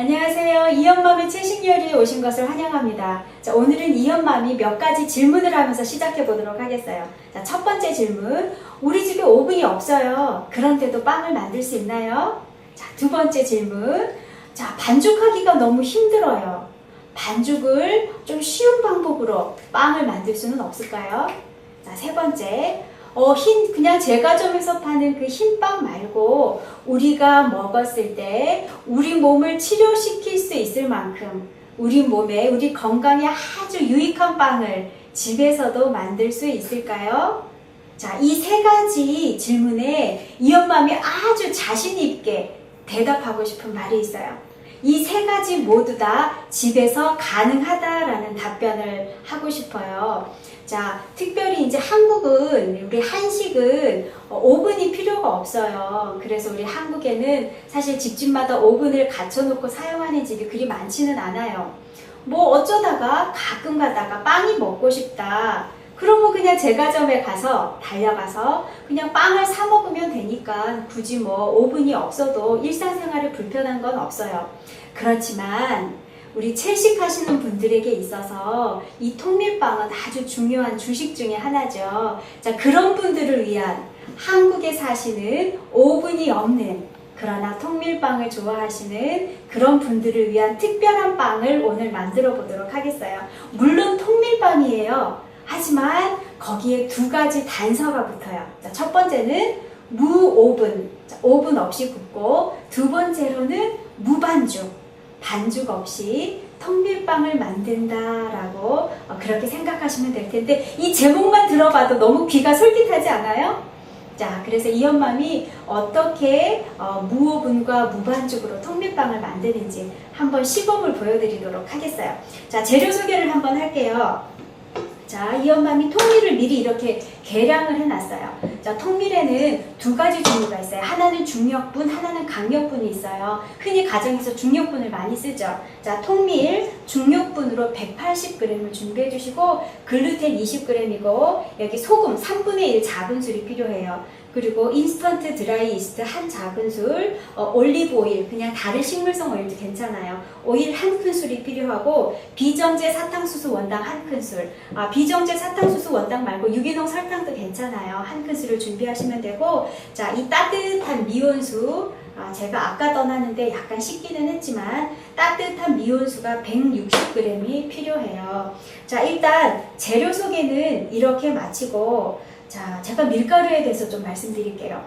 안녕하세요. 이연맘의 채식 요리에 오신 것을 환영합니다. 자, 오늘은 이연맘이 몇 가지 질문을 하면서 시작해 보도록 하겠어요. 자, 첫 번째 질문. 우리 집에 오븐이 없어요. 그런데도 빵을 만들 수 있나요? 자, 두 번째 질문. 자, 반죽하기가 너무 힘들어요. 반죽을 좀 쉬운 방법으로 빵을 만들 수는 없을까요? 자, 세 번째. 그냥 제과점에서 파는 그 흰빵 말고 우리가 먹었을 때 우리 몸을 치료시킬 수 있을 만큼 우리 몸에, 우리 건강에 아주 유익한 빵을 집에서도 만들 수 있을까요? 자, 이 세 가지 질문에 이연맘이 아주 자신 있게 대답하고 싶은 말이 있어요. 이 세 가지 모두 다 집에서 가능하다라는 답변을 하고 싶어요. 자, 특별히 이제 한국은, 우리 한식은 오븐이 필요가 없어요. 그래서 우리 한국에는 사실 집집마다 오븐을 갖춰놓고 사용하는 집이 그리 많지는 않아요. 뭐 어쩌다가 가끔 가다가 빵이 먹고 싶다. 그러면 그냥 제과점에 가서 달려가서 그냥 빵을 사 먹으면 되니까 굳이 뭐 오븐이 없어도 일상생활에 불편한 건 없어요. 그렇지만 우리 채식하시는 분들에게 있어서 이 통밀빵은 아주 중요한 주식 중에 하나죠. 자, 그런 분들을 위한 한국에 사시는 오븐이 없는 그러나 통밀빵을 좋아하시는 그런 분들을 위한 특별한 빵을 오늘 만들어 보도록 하겠어요. 물론 통밀빵이에요. 하지만 거기에 두 가지 단서가 붙어요. 자, 첫 번째는 무오븐, 오븐 없이 굽고, 두 번째로는 무반죽, 반죽 없이 통밀빵을 만든다라고 그렇게 생각하시면 될 텐데, 이 제목만 들어봐도 너무 귀가 솔깃하지 않아요? 자, 그래서 이연맘이 어떻게 무오븐과 무반죽으로 통밀빵을 만드는지 한번 시범을 보여드리도록 하겠어요. 자, 재료 소개를 한번 할게요. 자, 이연맘이 통밀을 미리 이렇게 계량을 해놨어요. 자, 통밀에는 두 가지 종류가 있어요. 하나는 중력분, 하나는 강력분이 있어요. 흔히 가정에서 중력분을 많이 쓰죠. 자, 통밀 중력분으로 180g을 준비해 주시고, 글루텐 20g이고, 여기 소금 3분의 1 작은술이 필요해요. 그리고 인스턴트 드라이 이스트 한 작은술, 올리브 오일, 그냥 다른 식물성 오일도 괜찮아요. 오일 한 큰술이 필요하고, 비정제 사탕수수 원당 한 큰술. 비정제 사탕수수 원당 말고 유기농 설탕도 괜찮아요. 한 큰술을 준비하시면 되고, 자, 이 따뜻한 미온수, 제가 아까 떠났는데 약간 식기는 했지만 따뜻한 미온수가 160g이 필요해요. 자, 일단 재료 소개는 이렇게 마치고, 자, 제가 밀가루에 대해서 좀 말씀드릴게요.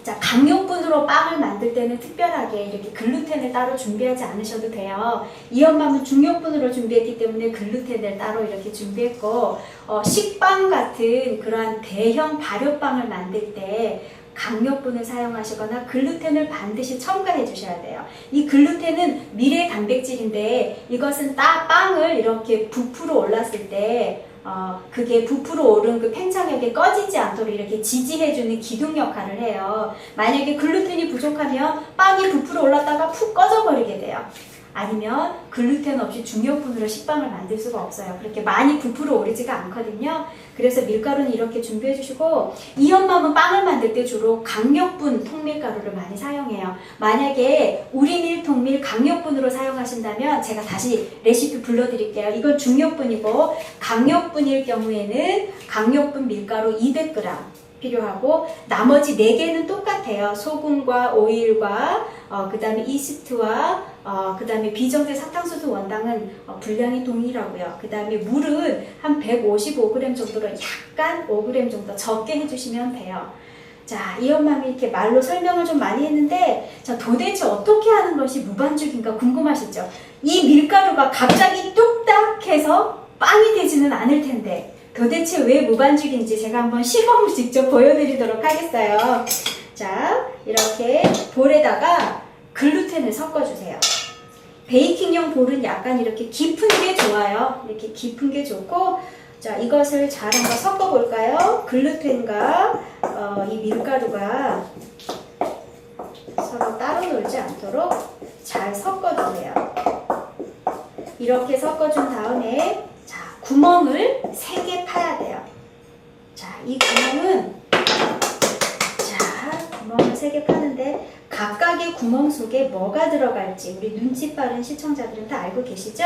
자, 강력분으로 빵을 만들 때는 특별하게 이렇게 글루텐을 따로 준비하지 않으셔도 돼요. 이연맘은 중력분으로 준비했기 때문에 글루텐을 따로 이렇게 준비했고, 식빵 같은 그러한 대형 발효빵을 만들 때 강력분을 사용하시거나 글루텐을 반드시 첨가해 주셔야 돼요. 이 글루텐은 미래 단백질인데 이것은 빵을 이렇게 부풀어 올랐을 때 그게 부풀어 오른 그 팽창력이 꺼지지 않도록 이렇게 지지해주는 기둥 역할을 해요. 만약에 글루텐이 부족하면 빵이 부풀어 올랐다가 푹 꺼져버리게 돼요. 아니면 글루텐 없이 중력분으로 식빵을 만들 수가 없어요. 그렇게 많이 부풀어 오르지가 않거든요. 그래서 밀가루는 이렇게 준비해 주시고, 이연맘은 빵을 만들 때 주로 강력분 통밀가루를 많이 사용해요. 만약에 우리밀, 통밀, 강력분으로 사용하신다면 제가 다시 레시피 불러드릴게요. 이건 중력분이고, 강력분일 경우에는 강력분 밀가루 200g 필요하고, 나머지 4개는 똑같아요. 소금과 오일과 그 다음에 이스트와 그 다음에 비정제 사탕수수 원당은 분량이 동일하고요. 그 다음에 물은 한 155g 정도로 약간 5g 정도 적게 해주시면 돼요. 자, 이연맘이 이렇게 말로 설명을 좀 많이 했는데, 자, 도대체 어떻게 하는 것이 무반죽인가 궁금하시죠? 이 밀가루가 갑자기 뚝딱 해서 빵이 되지는 않을 텐데 도대체 왜 무반죽인지 제가 한번 시범을 직접 보여드리도록 하겠어요. 자, 이렇게 볼에다가 글루텐을 섞어주세요. 베이킹용 볼은 약간 이렇게 깊은 게 좋아요. 이렇게 깊은 게 좋고, 자, 이것을 잘 한번 섞어볼까요? 글루텐과 이 밀가루가 서로 따로 놀지 않도록 잘 섞어주세요. 이렇게 섞어준 다음에, 자, 구멍을 3개 파야 돼요. 자, 이 구멍은, 자, 구멍을 3개 파는데 각각의 구멍 속에 뭐가 들어갈지 우리 눈치 빠른 시청자들은 다 알고 계시죠?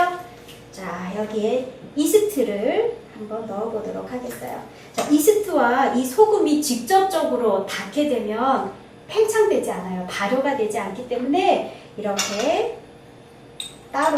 자, 여기에 이스트를 한번 넣어보도록 하겠어요. 자, 이스트와 이 소금이 직접적으로 닿게 되면 팽창되지 않아요. 발효가 되지 않기 때문에 이렇게 따로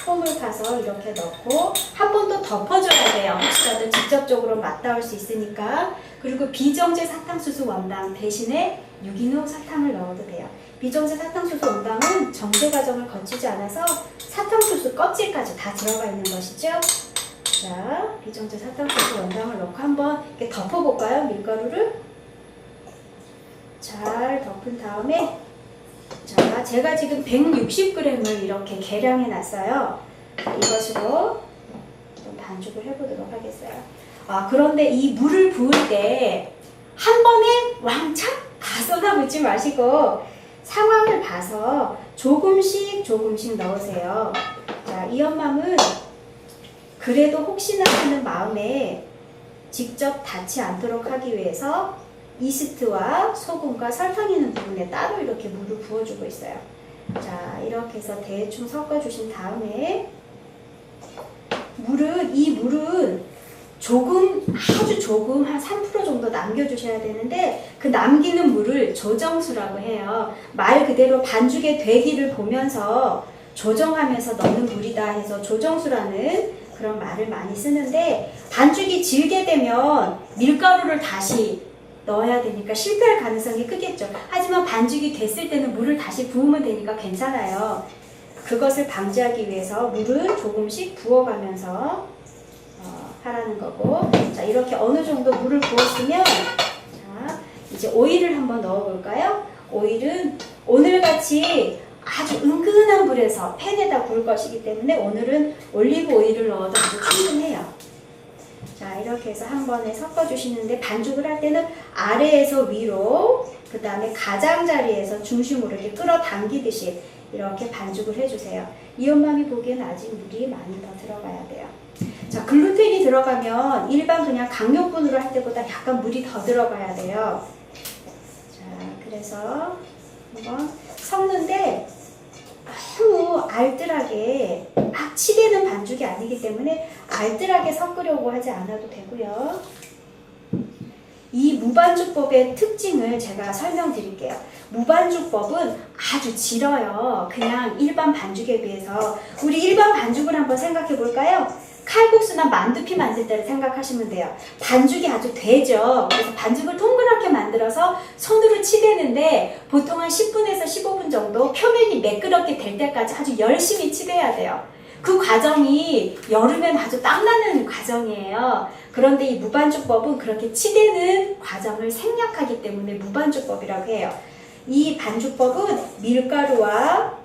폼을 파서 이렇게 넣고 한 번 더 덮어줘야 돼요. 혹시라도 직접적으로 맞닿을 수 있으니까. 그리고 비정제 사탕수수 원당 대신에 유기농 사탕을 넣어도 돼요. 비정제 사탕수수 원당은 정제 과정을 거치지 않아서 사탕수수 껍질까지 다 들어가 있는 것이죠. 자, 비정제 사탕수수 원당을 넣고 한번 이렇게 덮어볼까요? 밀가루를 잘 덮은 다음에, 자, 제가 지금 160g을 이렇게 계량해 놨어요. 이것으로 좀 반죽을 해보도록 하겠어요. 그런데 이 물을 부을 때 한 번에 왕창 다 쏟아붓지 마시고 상황을 봐서 조금씩 넣으세요. 자, 이연맘은 그래도 혹시나 하는 마음에 직접 닿지 않도록 하기 위해서 이스트와 소금과 설탕이 있는 부분에 따로 이렇게 물을 부어주고 있어요. 자, 이렇게 해서 대충 섞어주신 다음에 이 물은 아주 조금 한 3% 정도 남겨주셔야 되는데 그 남기는 물을 조정수라고 해요. 말 그대로 반죽의 되기를 보면서 조정하면서 넣는 물이다 해서 조정수라는 그런 말을 많이 쓰는데 반죽이 질게 되면 밀가루를 다시 넣어야 되니까 실패할 가능성이 크겠죠. 하지만 반죽이 됐을 때는 물을 다시 부으면 되니까 괜찮아요. 그것을 방지하기 위해서 물을 조금씩 부어가면서 하라는 거고. 자, 이렇게 어느 정도 물을 부었으면 자, 이제 오일을 한번 넣어볼까요? 오일은 오늘같이 아주 은근한 불에서 팬에다 구울 것이기 때문에 오늘은 올리브 오일을 넣어도 아주 충분해요. 자, 이렇게 해서 한 번에 섞어주시는데 반죽을 할 때는 아래에서 위로, 그 다음에 가장자리에서 중심으로 이렇게 끌어당기듯이 이렇게 반죽을 해주세요. 이연맘이 보기에는 아직 물이 많이 더 들어가야 돼요. 자, 글루텐이 들어가면 일반 그냥 강력분으로 할 때보다 약간 물이 더 들어가야 돼요. 자, 그래서 한번 섞는데 너무 알뜰하게 막 치대는 반죽이 아니기 때문에 알뜰하게 섞으려고 하지 않아도 되고요. 이 무반죽법의 특징을 제가 설명드릴게요. 무반죽법은 아주 질어요. 그냥 일반 반죽에 비해서. 우리 일반 반죽을 한번 생각해 볼까요? 칼국수나 만두피 만들 때를 생각하시면 돼요. 반죽이 아주 되죠. 그래서 반죽을 동그랗게 만들어서 손으로 치대는데 보통 한 10분에서 15분 정도 표면이 매끄럽게 될 때까지 아주 열심히 치대야 돼요. 그 과정이 여름엔 아주 땀나는 과정이에요. 그런데 이 무반죽법은 그렇게 치대는 과정을 생략하기 때문에 무반죽법이라고 해요. 이 반죽법은 밀가루와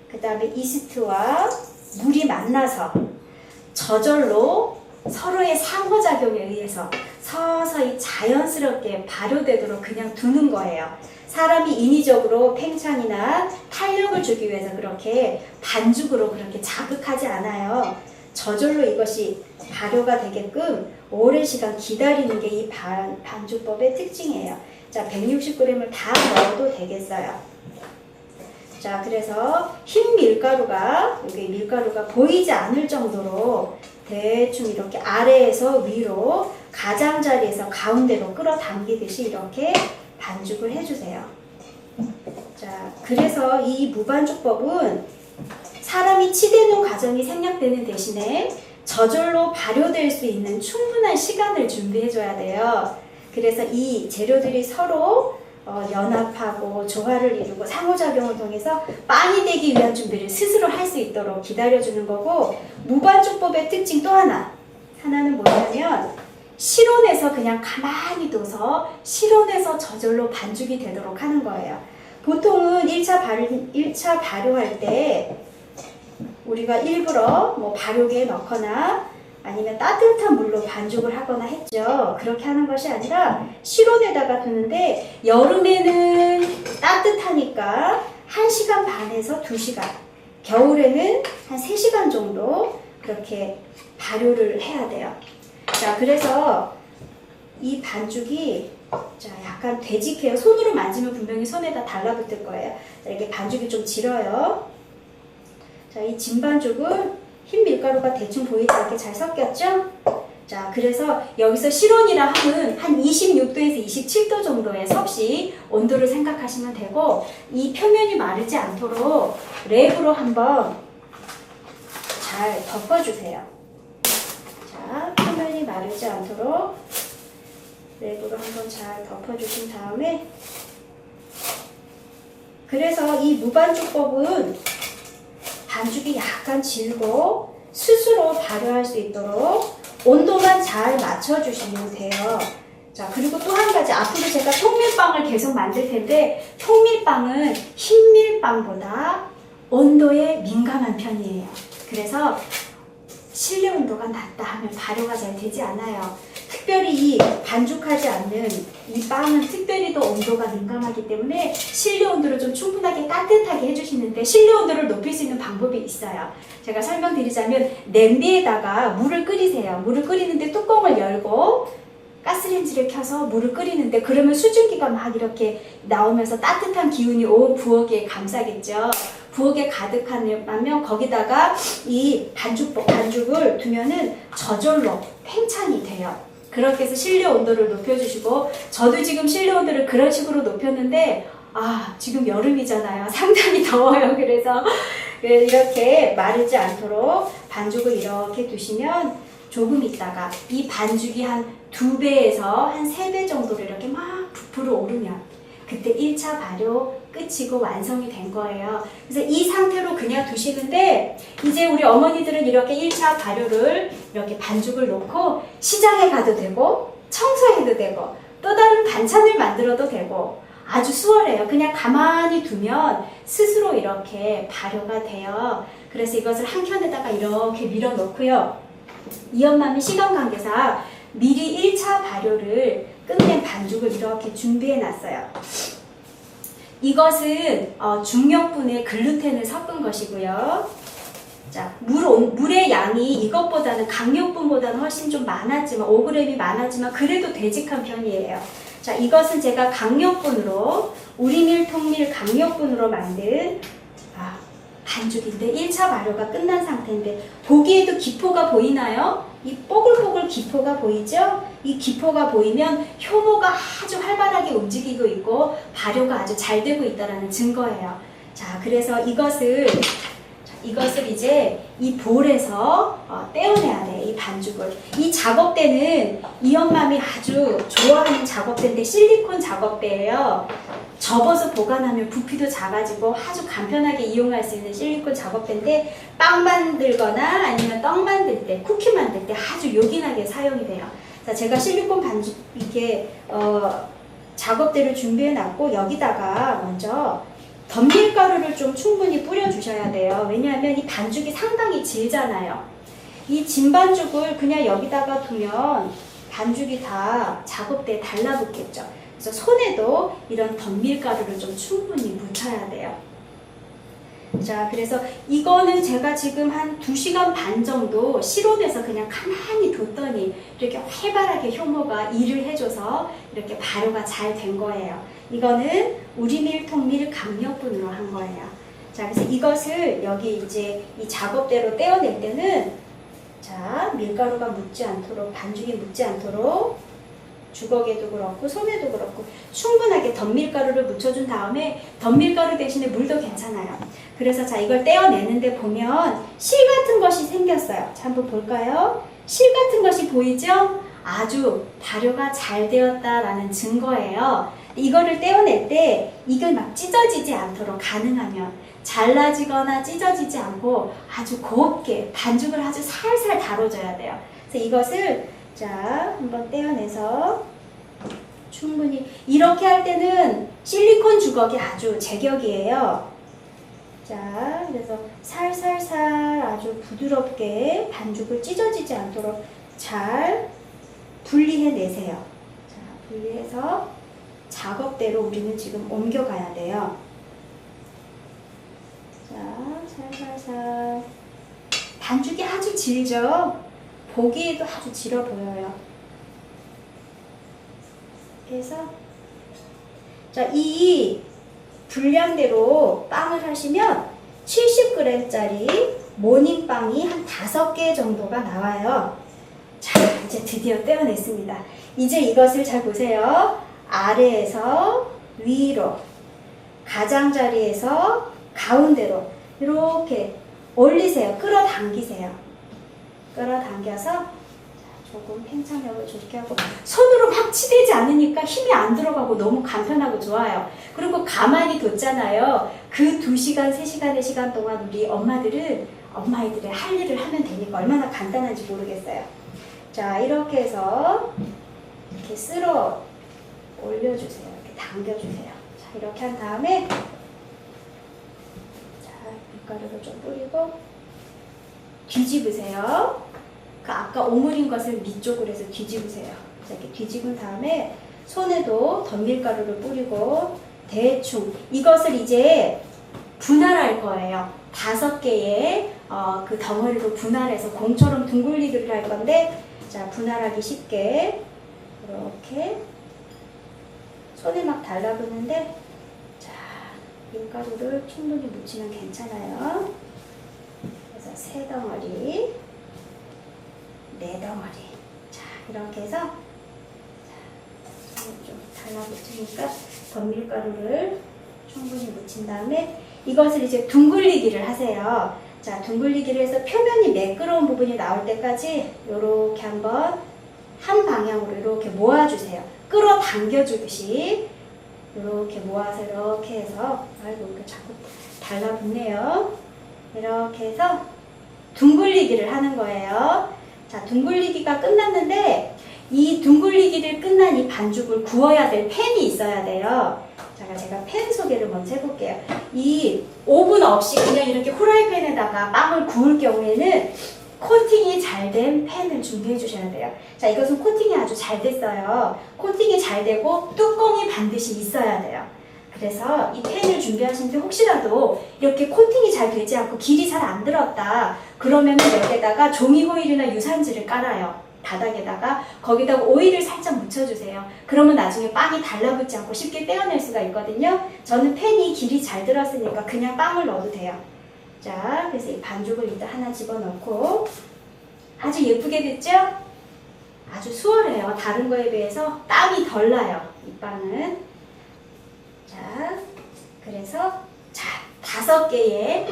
그 다음에 이스트와 물이 만나서 저절로 서로의 상호작용에 의해서 서서히 자연스럽게 발효되도록 그냥 두는 거예요. 사람이 인위적으로 팽창이나 탄력을 주기 위해서 그렇게 반죽으로 그렇게 자극하지 않아요. 저절로 이것이 발효가 되게끔 오랜 시간 기다리는 게 이 반죽법의 특징이에요. 자, 160g을 다 넣어도 되겠어요. 자, 그래서 흰 밀가루가, 여기 밀가루가 보이지 않을 정도로 대충 이렇게 아래에서 위로 가장자리에서 가운데로 끌어당기듯이 이렇게 반죽을 해주세요. 자, 그래서 이 무반죽법은 사람이 치대는 과정이 생략되는 대신에 저절로 발효될 수 있는 충분한 시간을 준비해줘야 돼요. 그래서 이 재료들이 서로 연합하고 조화를 이루고 상호작용을 통해서 빵이 되기 위한 준비를 스스로 할 수 있도록 기다려주는 거고, 무반죽법의 특징 또 하나는 뭐냐면 실온에서 그냥 가만히 둬서 실온에서 저절로 반죽이 되도록 하는 거예요. 보통은 1차 발효할 때 우리가 일부러 뭐 발효기에 넣거나 아니면 따뜻한 물로 반죽을 하거나 했죠. 그렇게 하는 것이 아니라 실온에다가 두는데 여름에는 따뜻하니까 1시간 반에서 2시간, 겨울에는 한 3시간 정도 그렇게 발효를 해야 돼요. 자, 그래서 이 반죽이 자, 약간 되직해요. 손으로 만지면 분명히 손에다 달라붙을 거예요. 자, 이렇게 반죽이 좀 질어요. 자, 이 진 반죽을 흰 밀가루가 대충 보이지 않게 잘 섞였죠? 자, 그래서 여기서 실온이라 함은 한 26도에서 27도 정도의 섭씨 온도를 생각하시면 되고, 이 표면이 마르지 않도록 랩으로 한번 잘 덮어주세요. 자, 표면이 마르지 않도록 랩으로 한번 잘 덮어주신 다음에, 그래서 이 무반죽법은 반죽이 약간 질고 스스로 발효할 수 있도록 온도만 잘 맞춰주시면 돼요. 자, 그리고 또 한 가지, 앞으로 제가 통밀빵을 계속 만들 텐데, 통밀빵은 흰밀빵보다 온도에 민감한 편이에요. 그래서 실내 온도가 낮다 하면 발효가 잘 되지 않아요. 특별히 이 반죽하지 않는 이 빵은 특별히 더 온도가 민감하기 때문에 실내 온도를 좀 충분하게 따뜻하게 해주시는데, 실내 온도를 높일 수 있는 방법이 있어요. 제가 설명드리자면, 냄비에다가 물을 끓이세요. 물을 끓이는데 뚜껑을 열고 가스레인지를 켜서 물을 끓이는데, 그러면 수증기가 막 이렇게 나오면서 따뜻한 기운이 온 부엌에 감싸겠죠. 부엌에 가득하면 거기다가 이 반죽을 두면은 저절로 팽창이 돼요. 그렇게 해서 실내 온도를 높여주시고, 저도 지금 실내 온도를 그런 식으로 높였는데, 지금 여름이잖아요. 상당히 더워요. 그래서 이렇게 마르지 않도록 반죽을 이렇게 두시면, 조금 있다가 이 반죽이 한 2배에서 한 3배 정도로 이렇게 막 부풀어 오르면, 그때 1차 발효 끝이고 완성이 된 거예요. 그래서 이 상태로 그냥 두시는데, 이제 우리 어머니들은 이렇게 1차 발효를 이렇게 반죽을 놓고 시장에 가도 되고, 청소해도 되고, 또 다른 반찬을 만들어도 되고, 아주 수월해요. 그냥 가만히 두면 스스로 이렇게 발효가 돼요. 그래서 이것을 한 켠에다가 이렇게 밀어 놓고요. 이 엄마는 시간 관계상 미리 1차 발효를 끝낸 반죽을 이렇게 준비해 놨어요. 이것은 중력분에 글루텐을 섞은 것이고요. 자, 물의 양이 이것보다는 강력분보다는 훨씬 좀 많았지만, 5g이 많았지만 그래도 되직한 편이에요. 자, 이것은 제가 강력분으로, 우리밀, 통밀 강력분으로 만든 반죽인데 1차 발효가 끝난 상태인데, 보기에도 기포가 보이나요? 이 뽀글뽀글 기포가 보이죠? 이 기포가 보이면 효모가 아주 활발하게 움직이고 있고 발효가 아주 잘 되고 있다는 증거예요. 자, 그래서 이것을 이제 이 볼에서 떼어내야 돼, 이 반죽을. 이 작업대는 이 엄마미 아주 좋아하는 작업대인데 실리콘 작업대예요. 접어서 보관하면 부피도 작아지고 아주 간편하게 이용할 수 있는 실리콘 작업대인데, 빵 만들거나 아니면 떡 만들 때, 쿠키 만들 때 아주 요긴하게 사용이 돼요. 자, 제가 실리콘 반죽 이렇게 작업대를 준비해 놨고, 여기다가 먼저 덤밀가루를 좀 충분히 뿌려주셔야 돼요. 왜냐하면 이 반죽이 상당히 질잖아요. 이 진 반죽을 그냥 여기다가 두면 반죽이 다 작업대에 달라붙겠죠. 그래서 손에도 이런 덤밀가루를 좀 충분히 묻혀야 돼요. 자, 그래서 이거는 제가 지금 한 2시간 반 정도 실온에서 그냥 가만히 뒀더니 이렇게 활발하게 효모가 일을 해줘서 이렇게 발효가 잘 된 거예요. 이거는 우리밀, 통밀, 강력분으로 한 거예요. 자, 그래서 이것을 여기 이제 이 작업대로 떼어낼 때는, 자, 밀가루가 묻지 않도록, 반죽이 묻지 않도록 주걱에도 그렇고 손에도 그렇고 충분하게 덤밀가루를 묻혀준 다음에, 덤밀가루 대신에 물도 괜찮아요. 그래서 자, 이걸 떼어내는데 보면 실 같은 것이 생겼어요. 자, 한번 볼까요? 실 같은 것이 보이죠? 아주 발효가 잘 되었다라는 증거예요. 이거를 떼어낼 때 이걸 막 찢어지지 않도록 가능하면 잘라지거나 찢어지지 않고 아주 곱게 반죽을 아주 살살 다뤄줘야 돼요. 그래서 이것을 자, 한번 떼어내서 충분히, 이렇게 할 때는 실리콘 주걱이 아주 제격이에요. 자, 그래서 살살살 아주 부드럽게 반죽을 찢어지지 않도록 잘 분리해내세요. 자, 분리해서 작업대로 우리는 지금 옮겨가야 돼요. 자, 살살살. 반죽이 아주 질죠? 보기에도 아주 질어 보여요. 이렇게 해서 자, 이 분량대로 빵을 하시면 70g짜리 모닝빵이 한 5개 정도가 나와요. 자, 이제 드디어 떼어냈습니다. 이제 이것을 잘 보세요. 아래에서 위로, 가장자리에서 가운데로 이렇게 올리세요. 끌어당기세요. 끌어당겨서 조금 팽창력을 좋게 하고 손으로 막 치대지 않으니까 힘이 안 들어가고 너무 간편하고 좋아요. 그리고 가만히 뒀잖아요. 그 2시간, 3시간, 4시간 동안 우리 엄마들은 엄마이들의 할 일을 하면 되니까 얼마나 간단한지 모르겠어요. 자, 이렇게 해서 이렇게 쓸어 올려주세요. 이렇게 당겨주세요. 자, 이렇게 한 다음에 자, 밀가루를 좀 뿌리고 뒤집으세요. 그 아까 오므린 것을 밑쪽으로 해서 뒤집으세요. 자, 이렇게 뒤집은 다음에 손에도 덧밀가루를 뿌리고 대충 이것을 이제 분할할 거예요. 5개의 그 덩어리로 분할해서 공처럼 둥글리기를 할 건데 자, 분할하기 쉽게 이렇게 손에 막 달라붙는데 자, 밀가루를 충분히 묻히면 괜찮아요. 그래서 3덩어리 4덩어리. 자, 이렇게 해서 좀 달라붙으니까 덧밀가루를 충분히 묻힌 다음에 이것을 이제 둥글리기를 하세요. 자, 둥글리기를 해서 표면이 매끄러운 부분이 나올 때까지 이렇게 한번 한 방향으로 이렇게 모아주세요. 끌어당겨 주듯이 이렇게 모아서 이렇게 해서 아이고 이렇게 자꾸 달라붙네요. 이렇게 해서 둥글리기를 하는 거예요. 자, 둥글리기가 끝났는데 이 둥글리기를 끝난 이 반죽을 구워야 될 팬이 있어야 돼요. 자, 제가 팬 소개를 먼저 해볼게요. 이 오븐 없이 그냥 이렇게 후라이팬에다가 빵을 구울 경우에는 코팅이 잘 된 팬을 준비해 주셔야 돼요. 자, 이것은 코팅이 아주 잘 됐어요. 코팅이 잘 되고 뚜껑이 반드시 있어야 돼요. 그래서 이 팬을 준비하시는데 혹시라도 이렇게 코팅이 잘 되지 않고 길이 잘 안 들었다 그러면 여기에다가 종이 호일이나 유산지를 깔아요. 바닥에다가 거기다가 오일을 살짝 묻혀주세요. 그러면 나중에 빵이 달라붙지 않고 쉽게 떼어낼 수가 있거든요. 저는 팬이 길이 잘 들었으니까 그냥 빵을 넣어도 돼요. 자, 그래서 이 반죽을 일단 하나 집어넣고 아주 예쁘게 됐죠? 아주 수월해요. 다른 거에 비해서 땀이 덜 나요. 이 빵은. 자, 그래서 자, 5개의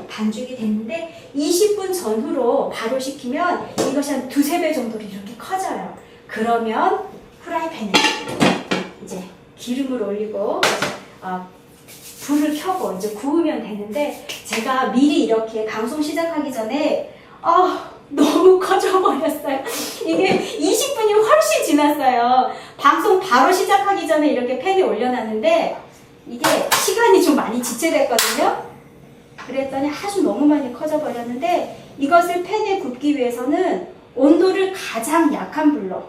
반죽이 됐는데 20분 전후로 바로 식히면 이것이 한 2~3배 정도로 이렇게 커져요. 그러면 프라이팬에 이제 기름을 올리고 불을 켜고 이제 구우면 되는데 제가 미리 이렇게 방송 시작하기 전에 너무 커져버렸어요. 이게 20분이 훨씬 지났어요. 방송 바로 시작하기 전에 이렇게 팬에 올려놨는데 이게 시간이 좀 많이 지체됐거든요. 그랬더니 아주 너무 많이 커져버렸는데 이것을 팬에 굽기 위해서는 온도를 가장 약한 불로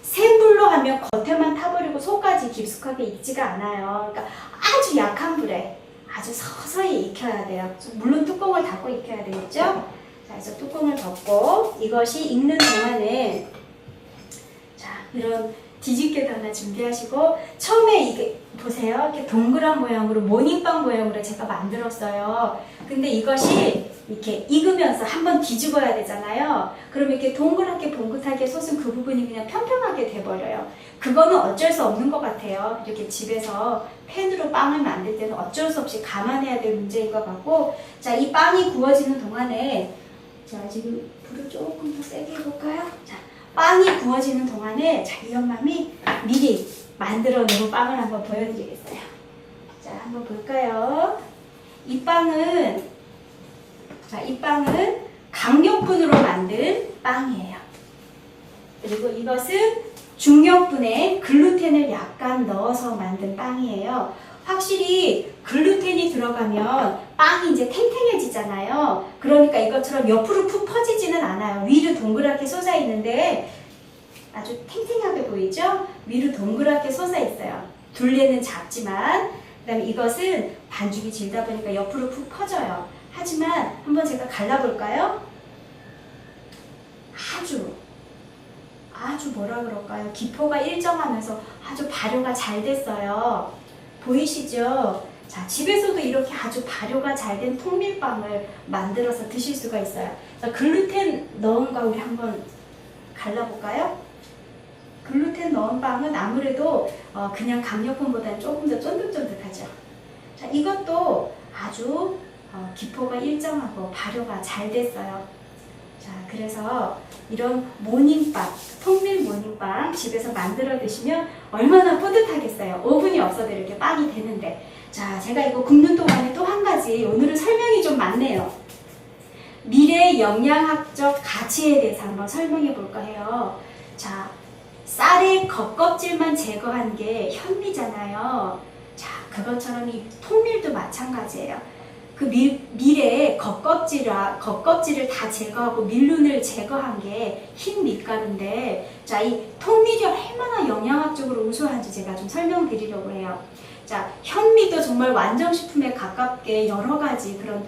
센 불로 하면 겉에만 타버리고 속까지 깊숙하게 익지가 않아요. 그러니까 아주 약한 불에 아주 서서히 익혀야 돼요. 물론 뚜껑을 닫고 익혀야 되겠죠? 자, 그래서 뚜껑을 덮고 이것이 익는 동안에 자, 이런 뒤집개도 하나 준비하시고 처음에 이게 보세요. 이렇게 동그란 모양으로 모닝빵 모양으로 제가 만들었어요. 근데 이것이 이렇게 익으면서 한번 뒤집어야 되잖아요. 그럼 이렇게 동그랗게 봉긋하게 솟은 그 부분이 그냥 평평하게 돼버려요. 그거는 어쩔 수 없는 것 같아요. 이렇게 집에서 팬으로 빵을 만들 때는 어쩔 수 없이 감안해야 될 문제인 것 같고 자, 이 빵이 구워지는 동안에 자, 지금 불을 조금 더 세게 해볼까요? 자, 빵이 구워지는 동안에 자, 이 엄맘이 미리 만들어 놓은 빵을 한번 보여드리겠어요. 자, 한번 볼까요? 이 빵은 강력분으로 만든 빵이에요. 그리고 이것은 중력분에 글루텐을 약간 넣어서 만든 빵이에요. 확실히 글루텐이 들어가면 빵이 이제 탱탱해지잖아요. 그러니까 이것처럼 옆으로 푹 퍼지지는 않아요. 위로 동그랗게 솟아 있는데 아주 탱탱하게 보이죠? 위로 동그랗게 솟아 있어요. 둘레는 작지만 그 다음에 이것은 반죽이 질다 보니까 옆으로 푹 퍼져요. 하지만 한번 제가 갈라볼까요? 아주 뭐라 그럴까요? 기포가 일정하면서 아주 발효가 잘 됐어요. 보이시죠? 자, 집에서도 이렇게 아주 발효가 잘 된 통밀빵을 만들어서 드실 수가 있어요. 자, 글루텐 넣은 거 우리 한번 갈라볼까요? 글루텐 넣은 빵은 아무래도 그냥 강력분보다는 조금 더 쫀득쫀득하죠. 자, 이것도 아주 기포가 일정하고 발효가 잘 됐어요. 자, 그래서 이런 모닝빵, 통밀 모닝빵 집에서 만들어 드시면 얼마나 뿌듯하겠어요. 오븐이 없어도 이렇게 빵이 되는데. 자, 제가 이거 굽는 동안에 또 한 가지, 오늘은 설명이 좀 많네요. 미래의 영양학적 가치에 대해서 한번 설명해 볼까 해요. 자, 쌀의 겉껍질만 제거한 게 현미잖아요. 자, 그것처럼 이 통밀도 마찬가지예요. 그 밀의 겉껍질을 다 제거하고 밀룬을 제거한 게 흰 밀가루인데, 자, 이 통밀이 얼마나 영양학적으로 우수한지 제가 좀 설명드리려고 해요. 자, 현미도 정말 완전식품에 가깝게 여러 가지 그런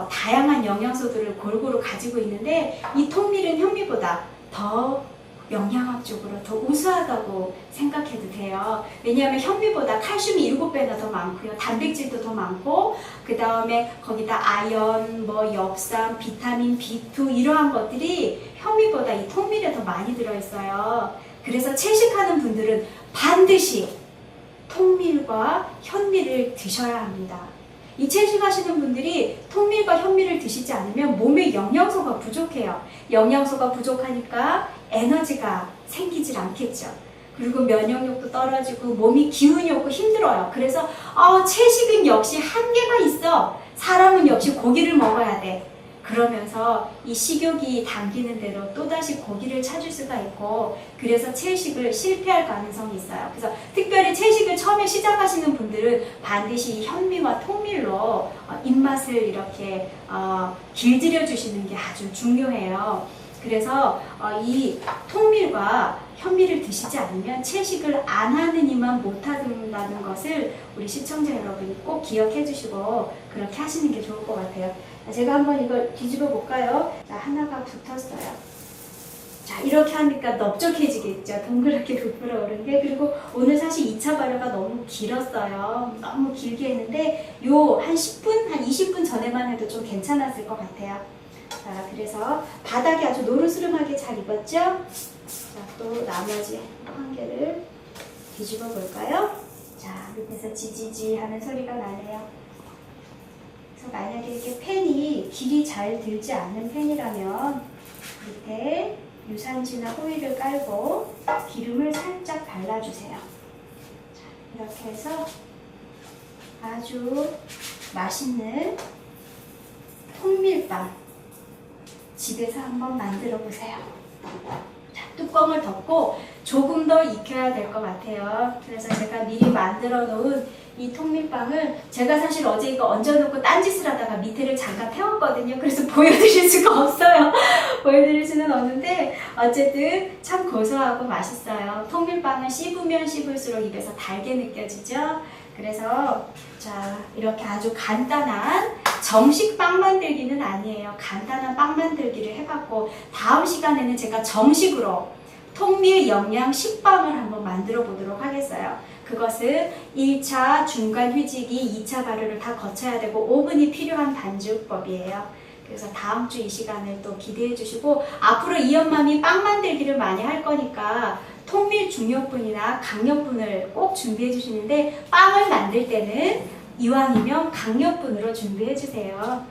다양한 영양소들을 골고루 가지고 있는데, 이 통밀은 현미보다 더 영양학적으로 더 우수하다고 생각해도 돼요. 왜냐하면 현미보다 칼슘이 7배나 더 많고요. 단백질도 더 많고, 그 다음에 거기다 아연, 엽산, 비타민 B2 이러한 것들이 현미보다 이 통밀에 더 많이 들어있어요. 그래서 채식하는 분들은 반드시 통밀과 현미를 드셔야 합니다. 이 채식하시는 분들이 통밀과 현미를 드시지 않으면 몸에 영양소가 부족해요. 영양소가 부족하니까 에너지가 생기질 않겠죠. 그리고 면역력도 떨어지고 몸이 기운이 없고 힘들어요. 그래서 채식은 역시 한계가 있어. 사람은 역시 고기를 먹어야 돼. 그러면서 이 식욕이 당기는 대로 또다시 고기를 찾을 수가 있고, 그래서 채식을 실패할 가능성이 있어요. 그래서 특별히 채식을 처음에 시작하시는 분들은 반드시 현미와 통밀로 입맛을 이렇게 길들여 주시는 게 아주 중요해요. 그래서 이 통밀과 현미를 드시지 않으면 채식을 안 하는 이만 못한다는 것을 우리 시청자 여러분이 꼭 기억해 주시고 그렇게 하시는 게 좋을 것 같아요. 제가 한번 이걸 뒤집어 볼까요? 자, 하나가 붙었어요. 자, 이렇게 하니까 넓적해지겠죠. 동그랗게 부풀어 오른 게. 그리고 오늘 사실 2차 발효가 너무 길었어요. 너무 길게 했는데 한 10분, 한 20분 전에만 해도 좀 괜찮았을 것 같아요. 자, 그래서 바닥이 아주 노르스름하게 잘 익었죠? 자, 또 나머지 한 개를 뒤집어 볼까요? 자, 밑에서 지지지 하는 소리가 나네요. 그래서 만약에 이렇게 팬이 길이 잘 들지 않는 팬이라면 밑에 유산지나 호일을 깔고 기름을 살짝 발라주세요. 자, 이렇게 해서 아주 맛있는 통밀빵 집에서 한번 만들어 보세요. 자, 뚜껑을 덮고 조금 더 익혀야 될 것 같아요. 그래서 제가 미리 만들어 놓은 이 통밀빵을 제가 사실 어제 이거 얹어놓고 딴짓을 하다가 밑에를 잠깐 태웠거든요. 그래서 보여드릴 수가 없어요. 보여드릴 수는 없는데 어쨌든 참 고소하고 맛있어요. 통밀빵은 씹으면 씹을수록 입에서 달게 느껴지죠. 그래서 자, 이렇게 아주 간단한 정식 빵 만들기는 아니에요. 간단한 빵 만들기를 해봤고, 다음 시간에는 제가 정식으로 통밀 영양 식빵을 한번 만들어 보도록 하겠어요. 그것은 1차 중간 휴직이 2차 발효를 다 거쳐야 되고 오븐이 필요한 반죽법이에요. 그래서 다음 주 이 시간을 또 기대해 주시고, 앞으로 이엄맘이 빵 만들기를 많이 할 거니까 통밀 중력분이나 강력분을 꼭 준비해 주시는데, 빵을 만들 때는 이왕이면 강력분으로 준비해 주세요.